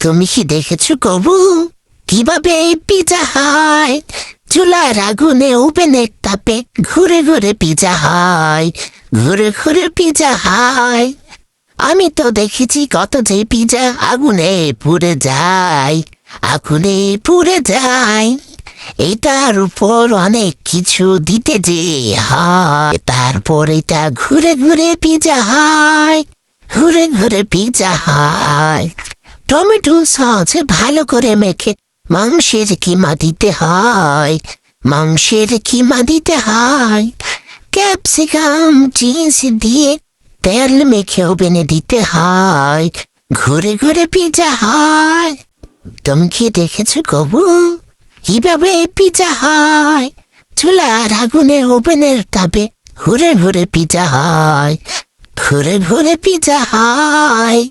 তুমি কি দেখেছো কবু কিভাবে পিজা হয়? চুলার আগুনে ওভেনের তাপে ঘুরে ঘুরে পিজা হয়, ঘুরে ঘুরে পিজা হয়। আমি তো দেখেছি কত যে পিজা আগুনে পুড়ে যায়, আগুনে পুড়ে যায়। এটার উপর অনেক কিছু দিতে যে হয়, তারপর এটা ঘুরে ঘুরে পিজা হয়, ঘুরে ঘুরে পিজা হয়। টমেটো সসে ভালো করে মেখে মাংসের কিমা দিতে হয়, মাংসের কিমা দিতে হয়। ক্যাপসিকাম চিজ দিয়ে তেল মেখে ওভেনে দিতে হয়, ঘুরে ঘুরে পিজা হয়। তুমি কি দেখেছো কবু কিভাবে পিজা হয়? চুলার আগুনে ওভেনের তাপে ঘুরে ঘুরে পিজা হয়, ঘুরে ঘুরে পিজা হয়।